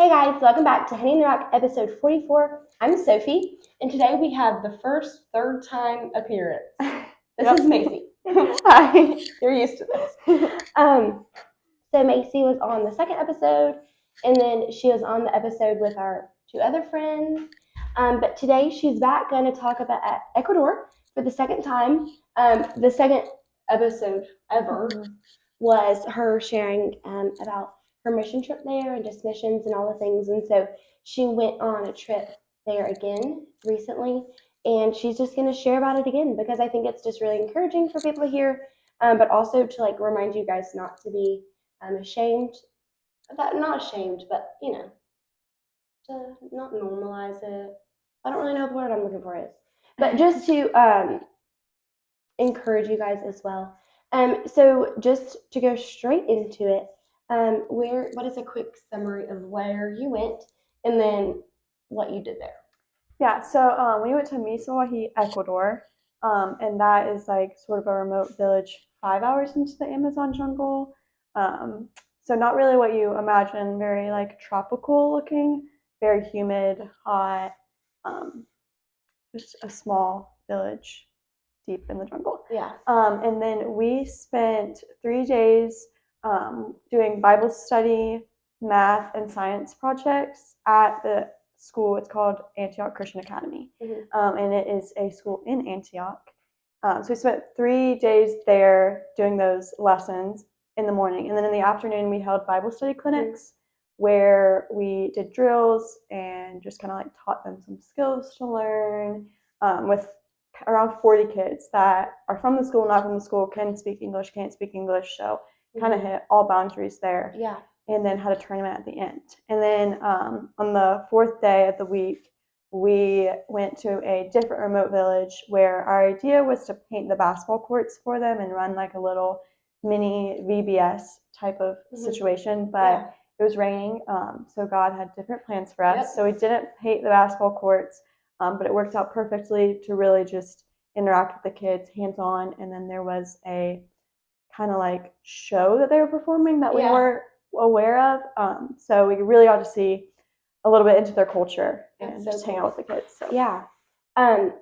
Hey guys, welcome back to Honey in the Rock episode 44. I'm Sophie, and today we have the first third time appearance. This is Macie. Hi. You're used to this. So Macie was on the second episode, and then she was on the episode with our two other friends. But today she's back going to talk about Ecuador for the second time. The second episode ever was her sharing about her mission trip there and just missions and all the things. And so she went on a trip there again recently, and she's just going to share about it again because I think it's just really encouraging for people to hear, but also to remind you guys not to be ashamed about, not ashamed, but to not normalize it. I don't really know what the word I'm looking for is, but just to encourage you guys as well. So just to go straight into it, what is a quick summary of where you went and then what you did there? Yeah, so we went to Macie, Ecuador, and that is sort of a remote village 5 hours into the Amazon jungle. So not really what you imagine, very tropical looking, very humid, hot, just a small village deep in the jungle. Yeah. And then we spent 3 days doing Bible study, math, and science projects at the school. It's called Antioch Christian Academy, and it is a school in Antioch. So we spent 3 days there doing those lessons in the morning, and then in the afternoon we held Bible study clinics where we did drills and just kind of taught them some skills to learn with around 40 kids that are from the school, not from the school, can speak English, can't speak English, so kind of hit all boundaries there. Yeah. And then had a tournament at the end. And then on the fourth day of the week, we went to a different remote village where our idea was to paint the basketball courts for them and run a little mini VBS type of situation, but it was raining, so God had different plans for us. So we didn't paint the basketball courts, but it worked out perfectly to really just interact with the kids hands-on. And then there was a kind of show that they were performing that we weren't aware of. So we really got to see a little bit into their culture and just hang out with the kids. So. Yeah. And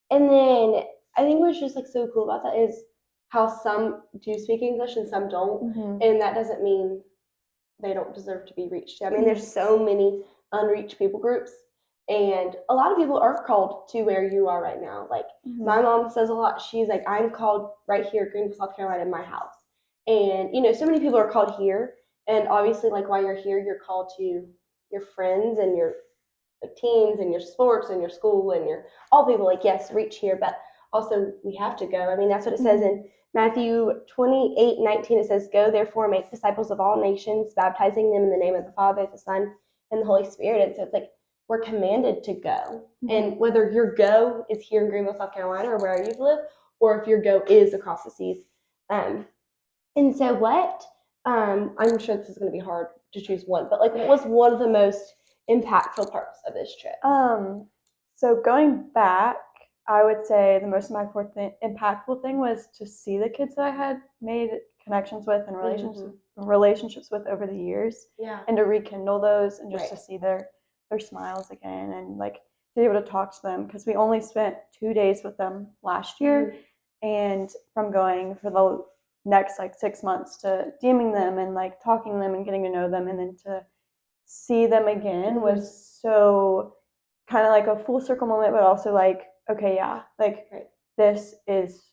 then I think what's just so cool about that is how some do speak English and some don't. And that doesn't mean they don't deserve to be reached. I mean, there's so many unreached people groups, and a lot of people are called to where you are right now. My mom says a lot. She's like, I'm called right here, Greenville, South Carolina, in my house. And so many people are called here, and obviously while you're here, you're called to your friends and your teams and your sports and your school and your all people yes, reach here, but also we have to go. I mean, that's what it says in Matthew 28:19. It says, go therefore make disciples of all nations, baptizing them in the name of the Father, the Son, and the Holy Spirit. And so it's we're commanded to go. And whether your go is here in Greenville, South Carolina, or where you live, or if your go is across the seas. And so I'm sure this is going to be hard to choose one, but what was one of the most impactful parts of this trip? So going back, I would say the most impactful thing was to see the kids that I had made connections with and relationships with over the years, and to rekindle those and just to see their smiles again and to be able to talk to them, because we only spent 2 days with them last year, and from going for the next 6 months to DMing them and talking to them and getting to know them, and then to see them again was so kind of a full circle moment, but also okay, yeah, this is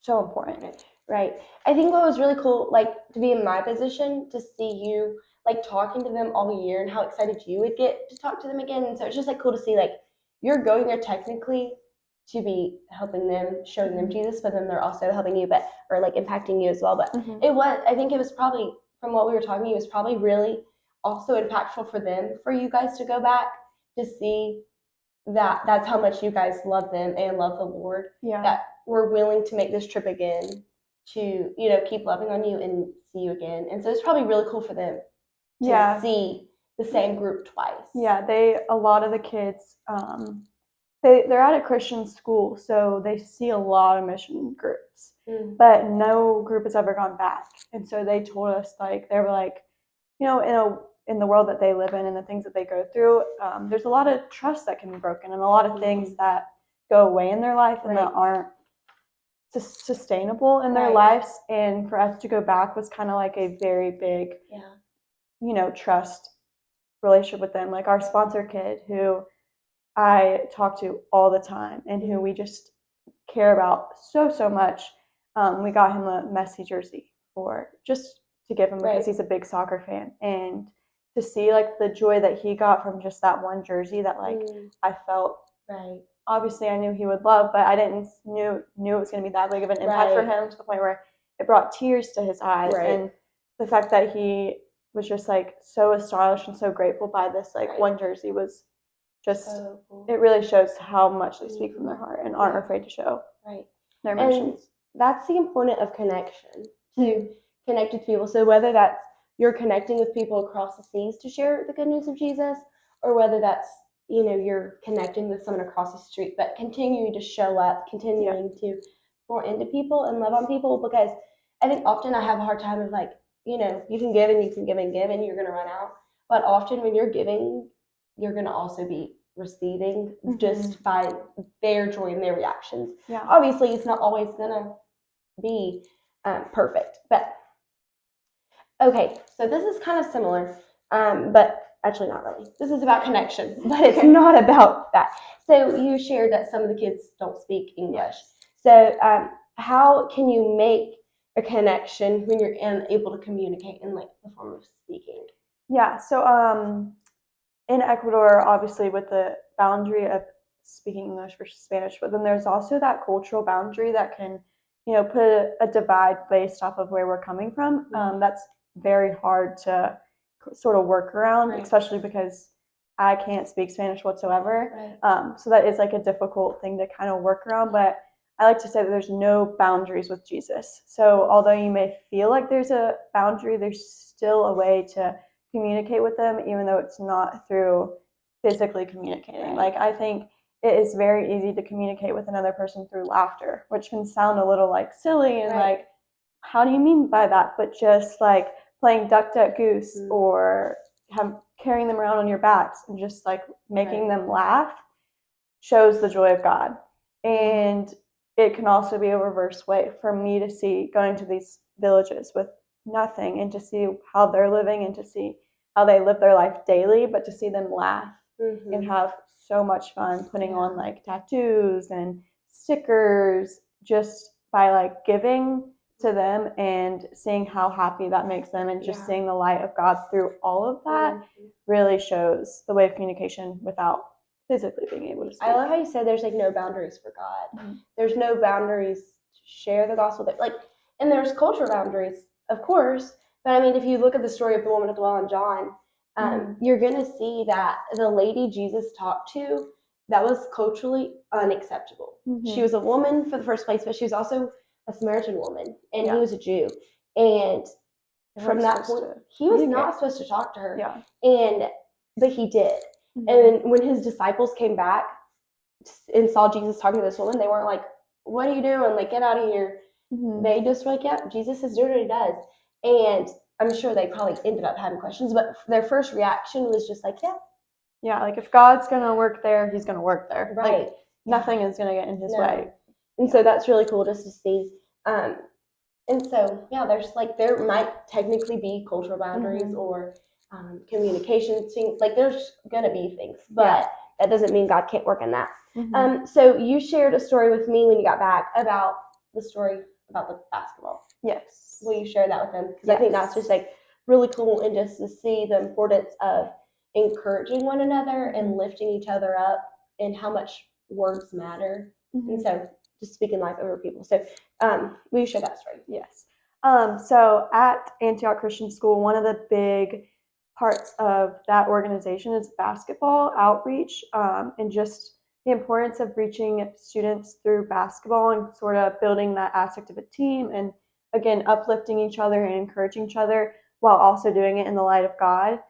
so important. Right. I think what was really cool, to be in my position, to see you talking to them all year and how excited you would get to talk to them again. And so it's just cool to see you're going there technically to be helping them, showing them Jesus, but then they're also helping you, or impacting you as well. But I think it was probably, from what we were talking, it was probably really also impactful for them, for you guys to go back to see that that's how much you guys love them and love the Lord. Yeah. That we're willing to make this trip again to, keep loving on you and see you again. And so it's probably really cool for them to see the same group twice. Yeah, a lot of the kids, they're at a Christian school, so they see a lot of mission groups, but no group has ever gone back. And so they told us, they were in a in the world that they live in and the things that they go through, there's a lot of trust that can be broken and a lot of things that go away in their life and that aren't sustainable in their lives. And for us to go back was kind of like a very big, trust relationship with them. Like our sponsor kid, who I talk to all the time and who we just care about so much. We got him a macie jersey for just to give him because he's a big soccer fan, and to see like the joy that he got from just that one jersey that like I felt obviously I knew he would love, but I didn't knew it was going to be that big of an impact for him, to the point where it brought tears to his eyes. And the fact that he was just like so astonished and so grateful by this like one jersey was just so cool. It really shows how much they speak from their heart and aren't afraid to show their emotions. And that's the importance of connection, to connect with people. So whether that's you're connecting with people across the seas to share the good news of Jesus, or whether that's you're connecting with someone across the street, but continuing to show up, continuing to pour into people and love on people. Because I think often I have a hard time of like, you can give and you can give and give and you're going to run out. But often when you're giving, you're going to also be receiving just by their joy and their reactions. Obviously, it's not always going to be perfect. But okay, so this is kind of similar, but actually not really. This is about connection, but it's not about that. So you shared that some of the kids don't speak English. So how can you make a connection when you're able to communicate in like the form of speaking? Yeah, so in Ecuador, obviously with the boundary of speaking English versus Spanish, but then there's also that cultural boundary that can, put a divide based off of where we're coming from. That's very hard to sort of work around, especially because I can't speak Spanish whatsoever. So that is like a difficult thing to kind of work around. But I like to say that there's no boundaries with Jesus. So although you may feel like there's a boundary, there's still a way to communicate with them, even though it's not through physically communicating. Like I think it is very easy to communicate with another person through laughter, which can sound a little like silly and like, how do you mean by that? But just like playing duck duck goose or carrying them around on your backs and just like making them laugh shows the joy of God. And it can also be a reverse way for me to see going to these villages with nothing and to see how they're living and to see how they live their life daily, but to see them laugh and have so much fun putting on like tattoos and stickers just by like giving to them and seeing how happy that makes them, and just seeing the light of God through all of that really shows the way of communication without physically being able to speak. I love how you said there's like no boundaries for God. There's no boundaries to share the gospel. And there's cultural boundaries, of course. But I mean, if you look at the story of the woman at the well in John, you're going to see that the lady Jesus talked to, that was culturally unacceptable. She was a woman for the first place, but she was also a Samaritan woman, and he was a Jew. And from that point, he was not supposed to talk to her. But he did. And when his disciples came back and saw Jesus talking to this woman, they weren't like, what are you doing? Like, get out of here. They just were like, yeah, Jesus is doing what he does. And I'm sure they probably ended up having questions, but their first reaction was just like, yeah, like if God's going to work there, he's going to work there. Right. Like, nothing is going to get in his way. And so that's really cool just to see. And so, there's like, there might technically be cultural boundaries or communication things. Like, there's going to be things, but that doesn't mean God can't work in that. So you shared a story with me when you got back about the story about the basketball. Yes. Will you share that with them? Because I think that's just like really cool, and just to see the importance of encouraging one another and lifting each other up, and how much words matter. And so just speaking life over people. So will you share that story? Yes. So at Antioch Christian School, one of the big parts of that organization is basketball outreach, and just the importance of reaching students through basketball and sort of building that aspect of a team, and again, uplifting each other and encouraging each other while also doing it in the light of God.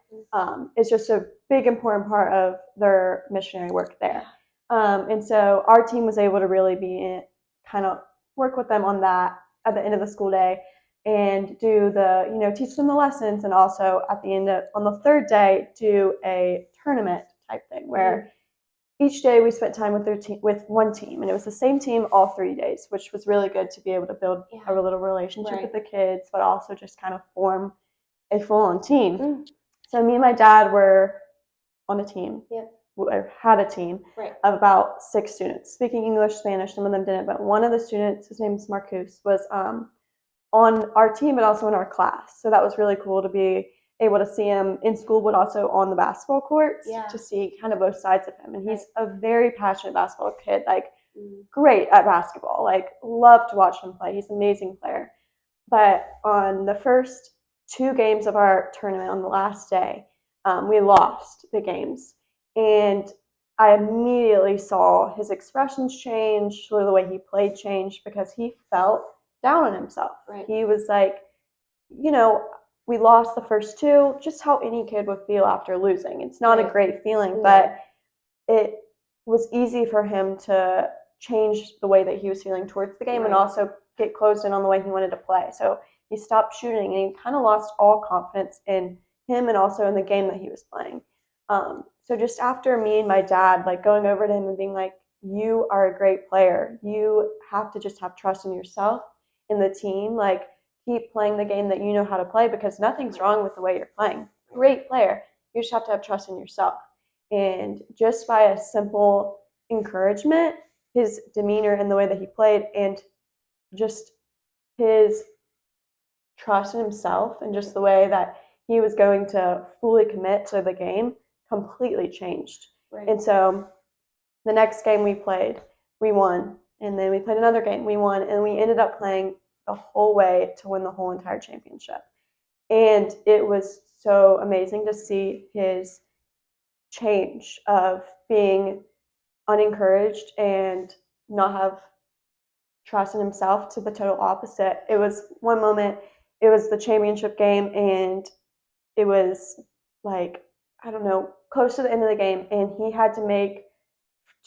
It's just a big, important part of their missionary work there. And so our team was able to really kind of work with them on that at the end of the school day. and do the, teach them the lessons, and also at the end on the third day do a tournament type thing where each day we spent time with one team, and it was the same team all 3 days, which was really good to be able to build a little relationship with the kids, but also just kind of form a full-on team. So me and my dad were on a team. Had a team of about 6 students speaking English, Spanish. Some of them didn't, but one of the students, his name is Marcus, was on our team, but also in our class. So that was really cool to be able to see him in school, but also on the basketball courts to see kind of both sides of him. And he's a very passionate basketball kid, like great at basketball, like love to watch him play. He's an amazing player. But on the first 2 games of our tournament on the last day, we lost the games. And I immediately saw his expressions change, sort of the way he played change, because he felt down on himself. He was like, we lost the first 2, just how any kid would feel after losing. It's not a great feeling, but it was easy for him to change the way that he was feeling towards the game and also get closed in on the way he wanted to play. So he stopped shooting, and he kind of lost all confidence in him and also in the game that he was playing. So just after me and my dad, like going over to him and being like, you are a great player. You have to just have trust in yourself, in the team. Like, keep playing the game that you know how to play, because nothing's wrong with the way you're playing. Great player. You just have to have trust in yourself. And just by a simple encouragement, his demeanor and the way that he played, and just his trust in himself, and just the way that he was going to fully commit to the game, completely changed. And so the next game we played, we won. And then we played another game, we won. And we ended up playing the whole way to win the whole entire championship. And it was so amazing to see his change of being unencouraged and not have trust in himself to the total opposite. It was one moment, it was the championship game, and it was like, I don't know, close to the end of the game, and he had to make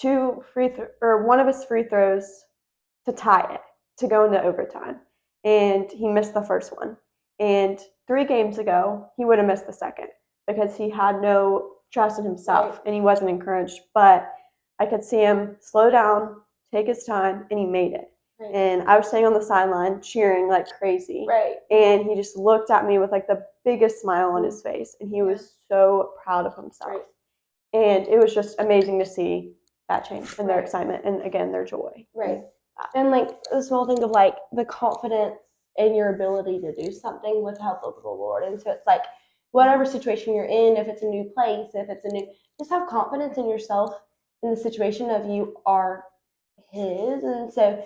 one of his free throws to tie it, to go into overtime. And he missed the first one. And 3 games ago, he would have missed the second because he had no trust in himself and he wasn't encouraged. But I could see him slow down, take his time, and he made it. And I was staying on the sideline cheering like crazy. And he just looked at me with like the biggest smile on his face, and he was so proud of himself. And it was just amazing to see that change and their excitement and, again, their joy. And like the small thing of like the confidence in your ability to do something with the help of the Lord. And so it's like whatever situation you're in, if it's a new place, just have confidence in yourself, in the situation of you are His. And so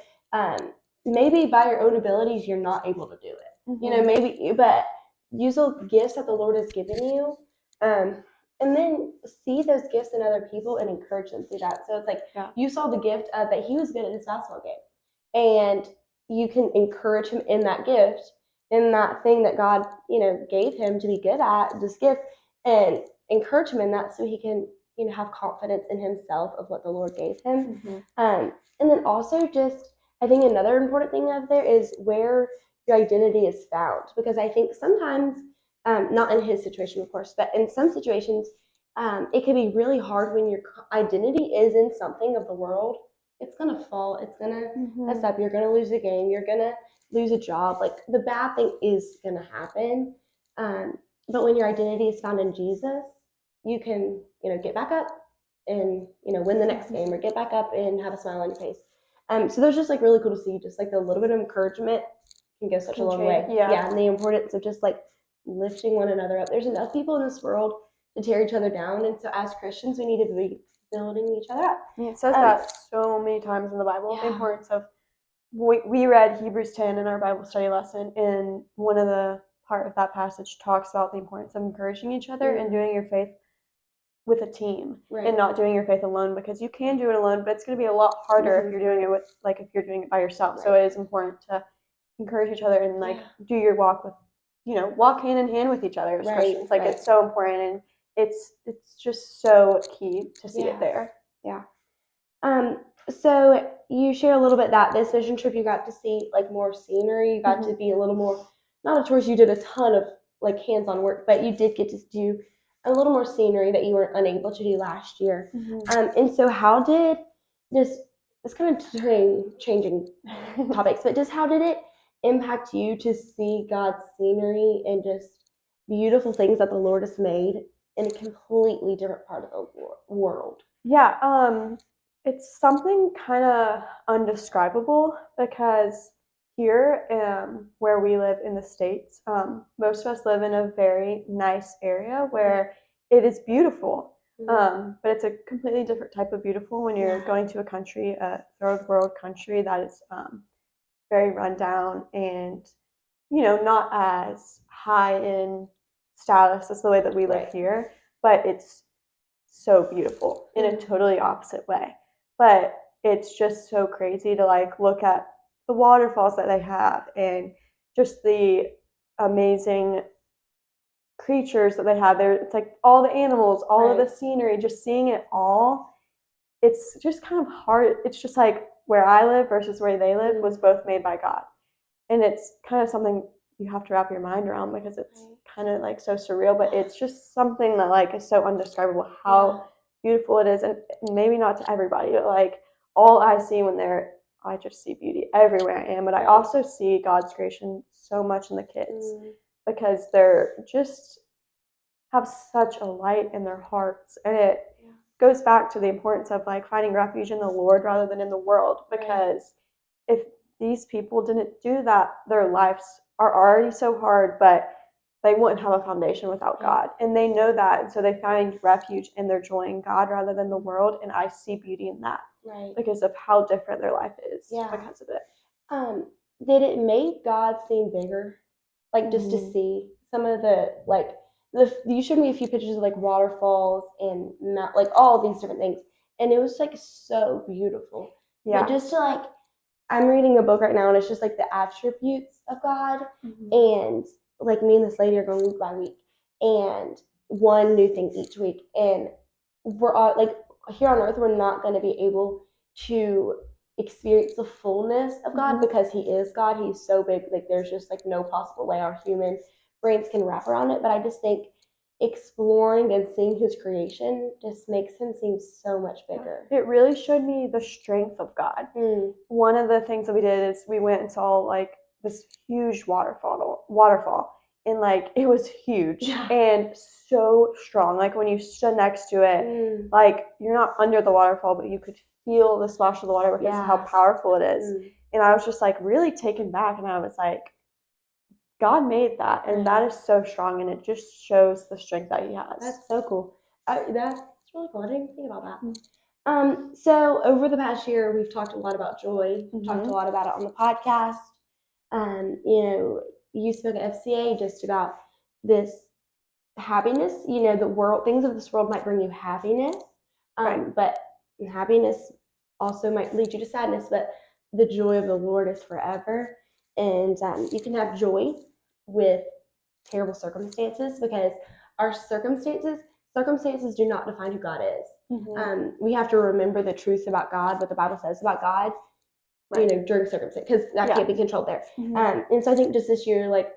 maybe by your own abilities you're not able to do it. But use the gifts that the Lord has given you, and then see those gifts in other people and encourage them through that. So it's like you saw the gift that he was good at his basketball game, and you can encourage him in that gift, in that thing that God gave him to be good at, this gift, and encourage him in that so he can have confidence in himself of what the Lord gave him. And then also just, I think another important thing of there is where your identity is found, because I think sometimes, not in his situation, of course, but in some situations, it can be really hard when your identity is in something of the world. It's going to fall. It's going to mess up. You're going to lose a game. You're going to lose a job. Like, the bad thing is going to happen. But when your identity is found in Jesus, you can, get back up and, win the next game, or get back up and have a smile on your face. So there's just like really cool to see, just like the little bit of encouragement can go such a long way. And the importance of just like lifting one another up. There's enough people in this world to tear each other down, and so as Christians we need to be building each other up. It says that so many times in the Bible, the importance of, we read Hebrews 10 in our Bible study lesson, and one of the part of that passage talks about the importance of encouraging each other and doing your faith with a team, and not doing your faith alone, because you can do it alone, but it's going to be a lot harder if you're doing it if you're doing it by yourself. So it is important to encourage each other and do your walk with, walk hand in hand with each other as Christians. It's so important, and it's just so key to see it there. So you share a little bit that this mission trip you got to see like more scenery, you got to be a little more not a chores, you did a ton of like hands-on work, but you did get to do a little more scenery that you were unable to do last year. And so how did this, it's kind of changing topics, but just how did it impact you to see God's scenery and just beautiful things that the Lord has made in a completely different part of the world? Yeah, it's something kind of undescribable because here, where we live in the States, most of us live in a very nice area where it is beautiful. But it's a completely different type of beautiful when you're going to a country, a third world country that is very run down and, not as high in status as the way that we live here, but it's so beautiful in a totally opposite way. But it's just so crazy to like look at the waterfalls that they have and just the amazing creatures that they have there. It's like all the animals, all of the scenery, just seeing it all. It's just kind of hard. It's just like where I live versus where they live was both made by God. And it's kind of something you have to wrap your mind around because it's kind of like so surreal, but it's just something that like is so undescribable how beautiful it is. And maybe not to everybody, but like all I see when I just see beauty everywhere I am. But I also see God's creation so much in the kids because they're just have such a light in their hearts. And it goes back to the importance of like finding refuge in the Lord rather than in the world, because if these people didn't do that, their lives are already so hard, but they wouldn't have a foundation without God. And they know that. And so they find refuge in their joy in God rather than the world. And I see beauty in that because of how different their life is because of it. Did it make God seem bigger? Like just to see some of the, like, you showed me a few pictures of like waterfalls and like all these different things. And it was like so beautiful. Yeah. But just to like, I'm reading a book right now and it's just like the attributes of God. And like me and this lady are going week by week and one new thing each week. And we're all like, here on earth, we're not going to be able to experience the fullness of God because he is God. He's so big. Like there's just like no possible way our human brains can wrap around it. But I just think exploring and seeing his creation just makes him seem so much bigger. It really showed me the strength of God. One of the things that we did is we went and saw like this huge waterfall and like it was huge and so strong. Like when you stood next to it, like you're not under the waterfall, but you could feel the splash of the water because of how powerful it is. And I was just like really taken back, and I was like, God made that, and that is so strong, and it just shows the strength that he has. That's so cool. That's really cool. I didn't even think about that. So over the past year, we've talked a lot about joy. We've talked a lot about it on the podcast. You spoke at FCA just about this happiness. The world, things of this world might bring you happiness, but happiness also might lead you to sadness. But the joy of the Lord is forever, and you can have joy with terrible circumstances because our circumstances do not define who God is. We have to remember the truth about God, what the Bible says about God, during circumstances, because that can't be controlled there. And so I think just this year, like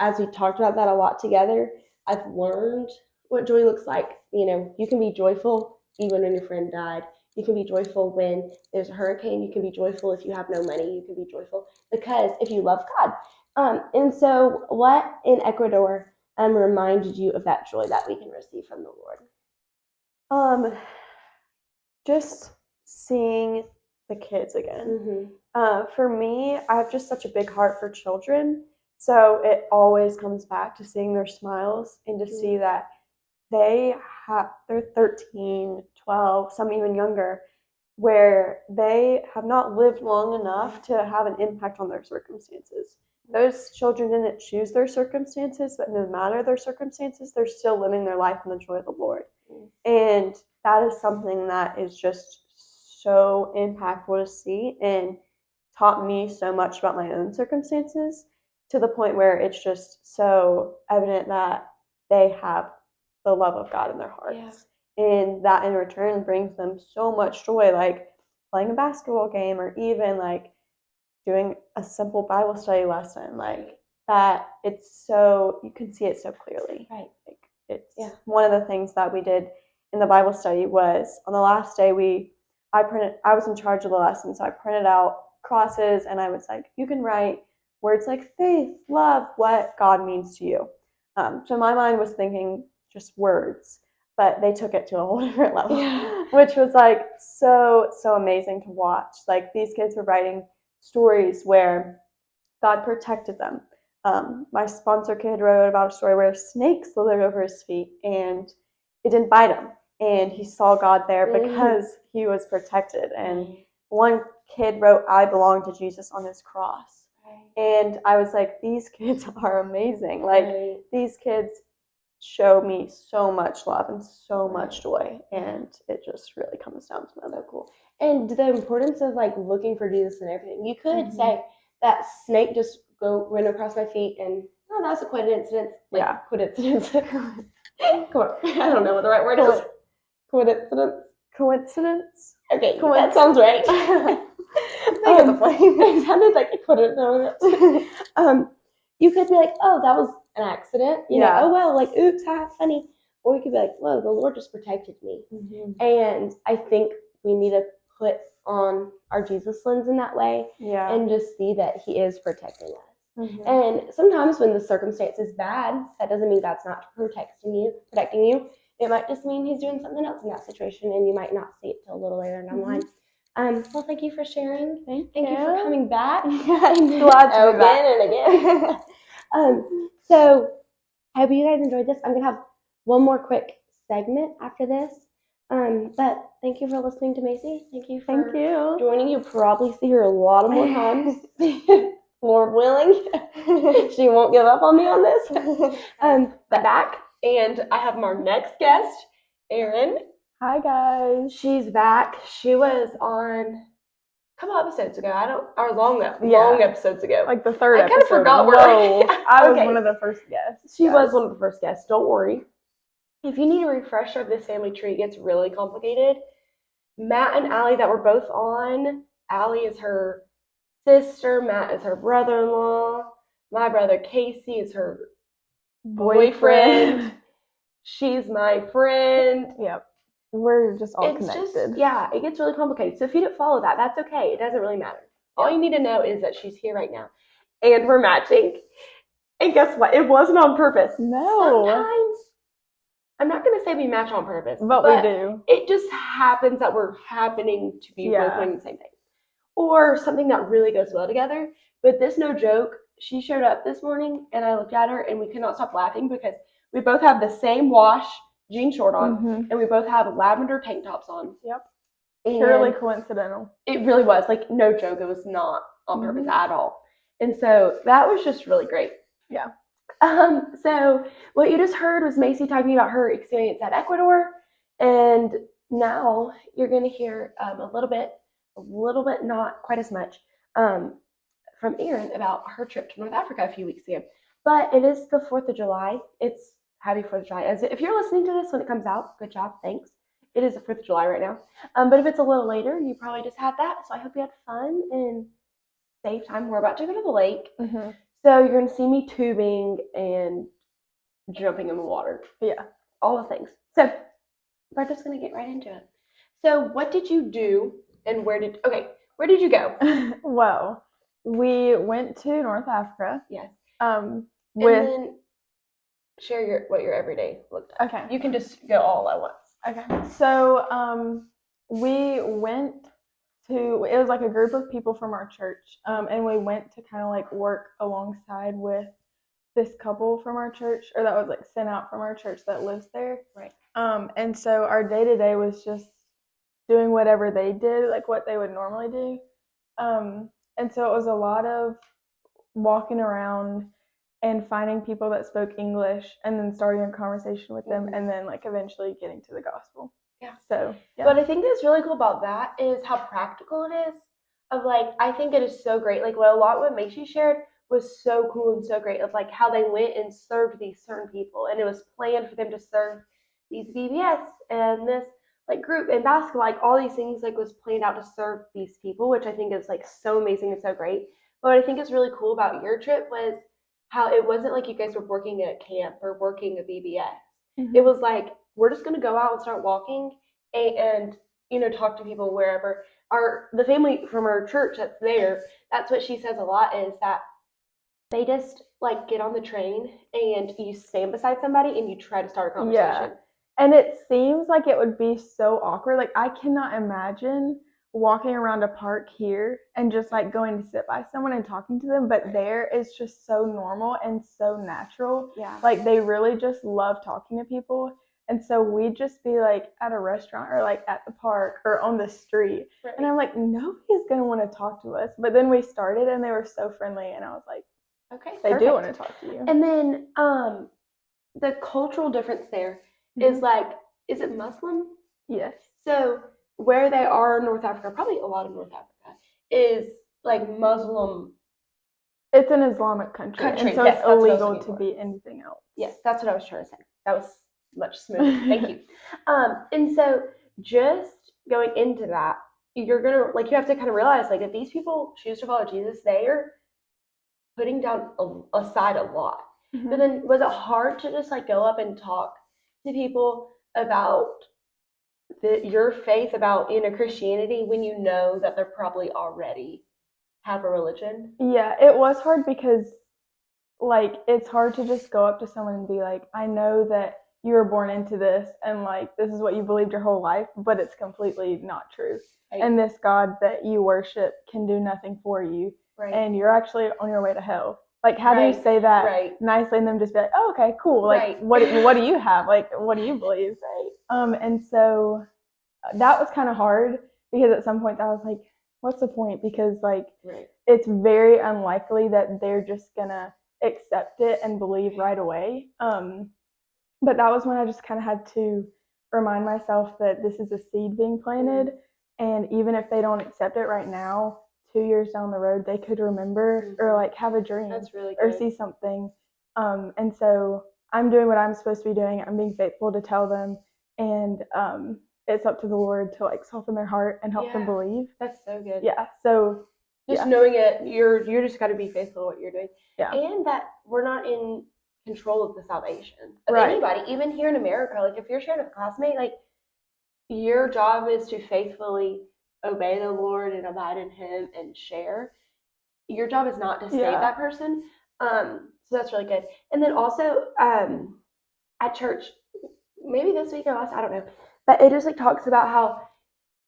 as we talked about that a lot together, I've learned what joy looks like. You can be joyful even when your friend died. You can be joyful when there's a hurricane. You can be joyful if you have no money. You can be joyful because if you love God. And so what in Ecuador reminded you of that joy that we can receive from the Lord? Just seeing the kids again. For me, I have just such a big heart for children. So it always comes back to seeing their smiles and to see that they're 13, 12, some even younger, where they have not lived long enough to have an impact on their circumstances. Those children didn't choose their circumstances, but no matter their circumstances, they're still living their life in the joy of the Lord. And that is something that is just so impactful to see and taught me so much about my own circumstances, to the point where it's just so evident that they have the love of God in their hearts. And that in return brings them so much joy, like playing a basketball game or even like doing a simple Bible study lesson. Like that it's so, you can see it so clearly. Right. Like, it's one of the things that we did in the Bible study was on the last day I was in charge of the lesson, so I printed out crosses and I was like, you can write words like faith, love, what God means to you. So my mind was thinking just words, but they took it to a whole different level, which was like so amazing to watch. Like, these kids were writing stories where God protected them. My sponsor kid wrote about a story where a snake slithered over his feet and it didn't bite him, and he saw God there because he was protected. And one kid wrote, I belong to Jesus on his cross. And I was like, these kids are amazing. Like, these kids show me so much love and so much joy, and it just really comes down to that. So cool. And the importance of like looking for Jesus and everything. You could say that snake just went across my feet and that's a coincidence. Like, coincidence. Come on. I don't know what the right word is. Coincidence. Okay, that sounds right. It sounded like a coincidence. You could be like, oh, that was an accident. You know, oh well, like oops, funny. Or you could be like, whoa, the Lord just protected me. And I think we need to put on our Jesus lens in that way and just see that he is protecting us. And sometimes when the circumstance is bad, that doesn't mean God's not protecting you. It might just mean he's doing something else in that situation, and you might not see it till a little later down the line. Well, thank you for sharing. Thank you for coming back. I'm glad to be back. Again and again. So I hope you guys enjoyed this. I'm going to have one more quick segment after this. But thank you for listening to Macie. Thank you for joining. You'll probably see her a lot more times. Lord willing. She won't give up on me on this. I'm back, and I have our next guest, Erin. Hi, guys. She's back. She was on a couple episodes ago. Long episodes ago. Like the third episode. I kind of forgot where I was one of the first guests. She was one of the first guests. Don't worry. If you need a refresher of this family tree, it gets really complicated. Matt and Allie that were both on. Allie is her sister. Matt is her brother-in-law. My brother Casey is her boyfriend. She's my friend. Yep. We're just all connected. It gets really complicated. So if you didn't follow that, that's okay. It doesn't really matter. All you need to know is that she's here right now. And we're matching. And guess what? It wasn't on purpose. No. Sometimes, I'm not going to say we match on purpose. But we do. It just happens that we're happening to be both doing the same thing. Or something that really goes well together. But this, no joke, she showed up this morning and I looked at her and we could not stop laughing because we both have the same wash jean short on, and we both have lavender tank tops on. Yep. And purely coincidental. It really was. Like, no joke. It was not on purpose at all. And so that was just really great. Yeah. So what you just heard was Macie talking about her experience at Ecuador. And now you're going to hear a little bit, not quite as much, from Erin about her trip to North Africa a few weeks ago. But it is the 4th of July. It's Happy 4th of July. If you're listening to this when it comes out, good job, thanks. It is the 4th of July right now. But if it's a little later, you probably just had that. So I hope you had fun and safe time. We're about to go to the lake. So you're going to see me tubing and jumping in the water. Yeah. All the things. So we're just going to get right into it. So what did you do and where did you go? Well, we went to North Africa. Yes. And then share what your everyday looked like. Okay. You can just go all at once. Okay. So we went to, it was like a group of people from our church, and we went to kind of like work alongside with this couple from our church, or that was like sent out from our church that lives there. Right. And so our day-to-day was just doing whatever they did, like what they would normally do. And so it was a lot of walking around and finding people that spoke English and then starting a conversation with them and then like eventually getting to the gospel. Yeah. So, yeah. What I think is really cool about that is how practical it is. Of like, I think it is so great. Like what Macie shared was so cool and so great of like how they went and served these certain people, and it was planned for them to serve these VBS and this like group and basketball, like all these things like was planned out to serve these people, which I think is like so amazing and so great. But what I think is really cool about your trip was how it wasn't like you guys were working at camp or working a VBS. Mm-hmm. It was like, we're just going to go out and start walking and talk to people wherever. The family from our church that's there, that's what she says a lot, is that they just like get on the train and you stand beside somebody and you try to start a conversation. Yeah. And it seems like it would be so awkward. Like, I cannot imagine walking around a park here and just like going to sit by someone and talking to them, but there it's just so normal and so natural. Yeah. Like, they really just love talking to people. And so we'd just be like at a restaurant or like at the park or on the street. Right. And I'm like, nobody's going to want to talk to us. But then we started and they were so friendly. And I was like, okay, they perfect. do want to talk to you. And then the cultural difference there is like, is it Muslim? Yes. So where they are in North Africa, probably a lot of North Africa, is like Muslim. It's an Islamic country, and so yes, it's illegal to be anything else. Yes, that's what I was trying to say. That was much smoother. Thank you. And so just going into that, you're gonna you have to kind of realize like if these people choose to follow Jesus, they are putting down aside a lot. Mm-hmm. But then was it hard to just like go up and talk to people about your faith, about Christianity, when you know that they're probably already have a religion? Yeah, it was hard because like it's hard to just go up to someone and be like, I know that you were born into this and like this is what you believed your whole life, but it's completely not true. Right. And this God that you worship can do nothing for you. Right. And you're actually on your way to hell. Like, how do you say that nicely and them just be like, oh, okay, cool. Like, what do you have? Like, what do you believe? Right. And so that was kind of hard because at some point I was like, what's the point? Because like it's very unlikely that they're just gonna accept it and believe right away. But that was when I just kind of had to remind myself that this is a seed being planted, and even if they don't accept it right now, 2 years down the road they could remember or like have a dream. That's really good. Or see something. And so I'm doing what I'm supposed to be doing. I'm being faithful to tell them, and it's up to the Lord to like soften their heart and help them believe. That's so good. Yeah. So just knowing it, you're just got to be faithful to what you're doing. Yeah. And that we're not in control of the salvation of anybody, even here in America. Like if you're sharing with a classmate, like your job is to faithfully obey the Lord and abide in Him and share. Your job is not to save that person. So that's really good. And then also at church, maybe this week or last, I don't know, but it just like talks about how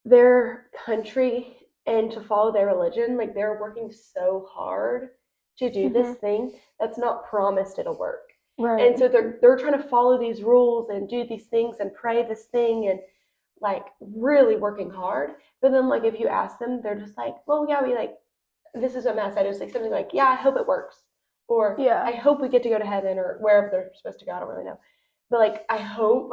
their country and to follow their religion, like they're working so hard to do this thing that's not promised it'll work. Right. And so they're trying to follow these rules and do these things and pray this thing and like really working hard. But then like if you ask them, they're just like, well, yeah, we like, this is what Matt said. It was like something like, yeah, I hope it works. Or I hope we get to go to heaven or wherever they're supposed to go. I don't really know. But like, I hope.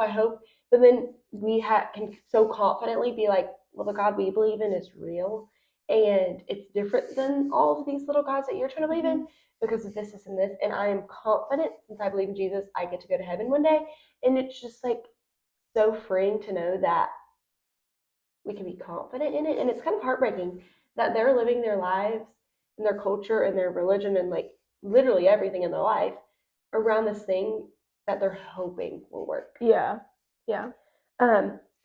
But then we can so confidently be like, well, the God we believe in is real. And it's different than all of these little gods that you're trying to believe in because of this and this. And I am confident since I believe in Jesus, I get to go to heaven one day. And it's just like so freeing to know that we can be confident in it. And it's kind of heartbreaking that they're living their lives and their culture and their religion and like literally everything in their life around this thing that they're hoping will work. Yeah. Yeah.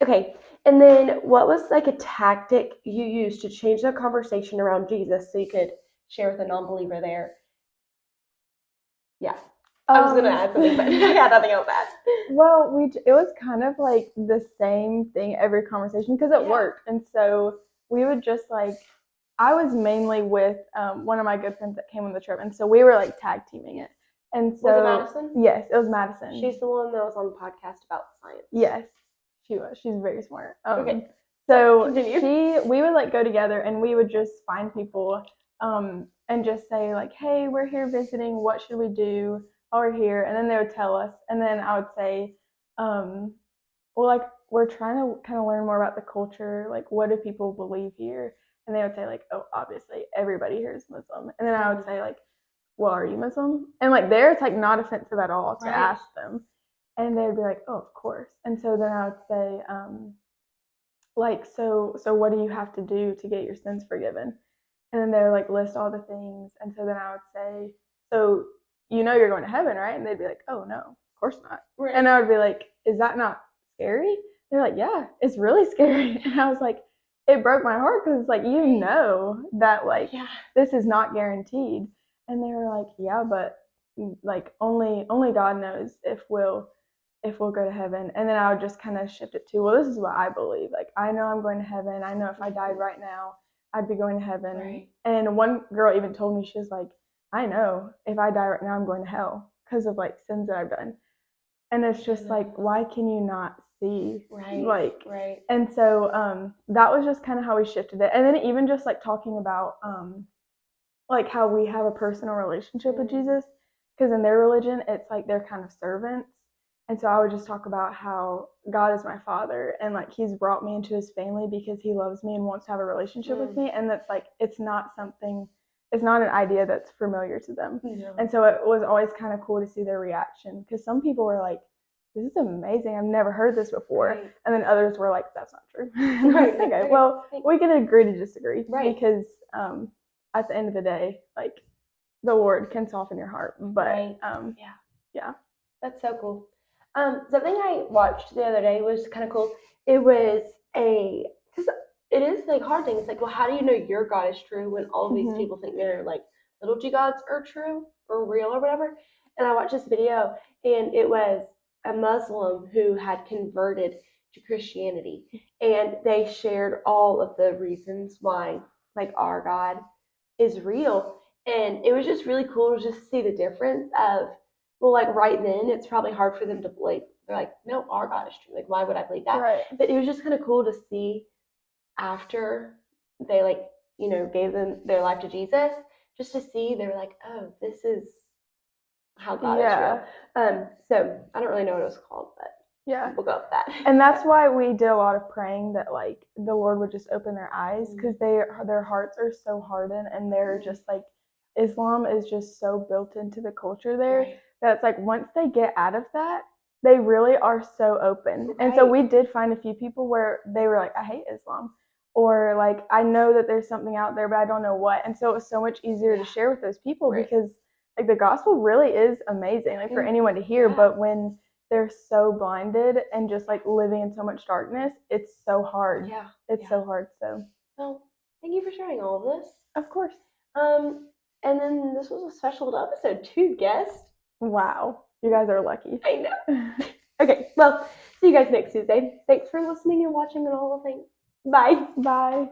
Okay. And then what was like a tactic you used to change the conversation around Jesus so you could share with a non-believer there? Yeah. I was going to add something, but I got nothing else to add. Well, it was kind of like the same thing every conversation because it worked. And so we would just like, I was mainly with one of my good friends that came on the trip. And so we were like tag teaming it. And so, was it Madison? Yes, it was Madison. She's the one that was on the podcast about science. Yes, she was. She's very smart. Okay. So we would like go together and we would just find people and just say like, hey, we're here visiting. What should we do while we're here? And then they would tell us. And then I would say, well, like we're trying to kind of learn more about the culture. Like, what do people believe here? And they would say like, oh, obviously everybody here is Muslim. And then I would say like, well, are you Muslim? And like there, it's like not offensive at all to ask them. And they would be like, oh, of course. And so then I would say, like, so what do you have to do to get your sins forgiven? And then they would like list all the things. And so then I would say, so you know you're going to heaven, right? And they'd be like, oh no, of course not. Right. And I would be like, is that not scary? They're like, yeah, it's really scary. And I was like, it broke my heart because it's like, you know that like this is not guaranteed. And they were like, yeah, but like only God knows if we'll go to heaven. And then I would just kind of shift it to, well, this is what I believe. Like, I know I'm going to heaven. I know if I died right now, I'd be going to heaven. Right. And one girl even told me, she was like, I know if I die right now, I'm going to hell because of like sins that I've done. And it's just like, why can you not see? Right. Like, right. And so that was just kind of how we shifted it. And then even just like talking about like how we have a personal relationship with Jesus, because in their religion, it's like they're kind of servants. And so I would just talk about how God is my father and like he's brought me into his family because he loves me and wants to have a relationship with me. And that's like, it's not an idea that's familiar to them. No. And so it was always kind of cool to see their reaction, because some people were like, this is amazing, I've never heard this before. Right. And then others were like, that's not true. Right. Okay, well, we can agree to disagree. Right. Because at the end of the day, like the Lord can soften your heart. But right. Yeah. That's so cool. Something I watched the other day was kind of cool. It was because it is like hard thing. It's like, well, how do you know your God is true when all of these people think their like little g gods are true or real or whatever? And I watched this video, and it was a Muslim who had converted to Christianity, and they shared all of the reasons why like our God is real, and it was just really cool to just see the difference of, well, like right then, it's probably hard for them to believe. They're like, no, our God is true. Like, why would I believe that? Right. But it was just kind of cool to see after they like, gave them their life to Jesus, just to see they were like, oh, this is how God is real. So I don't really know what it was called, but we'll go with that. And that's why we did a lot of praying that like the Lord would just open their eyes, because their hearts are so hardened, and they're just like, Islam is just so built into the culture there. Right. That's like once they get out of that, they really are so open. Right. And so we did find a few people where they were like, I hate Islam, or like, I know that there's something out there, but I don't know what. And so it was so much easier to share with those people, because like the gospel really is amazing, like for anyone to hear. But when they're so blinded and just like living in so much darkness, it's so hard. It's so hard. So, well, thank you for sharing all of this. Of course. And then this was a special episode, 2 guests. Wow. You guys are lucky. I know. Okay, well, see you guys next Tuesday. Thanks for listening and watching and all the things. Bye. Bye.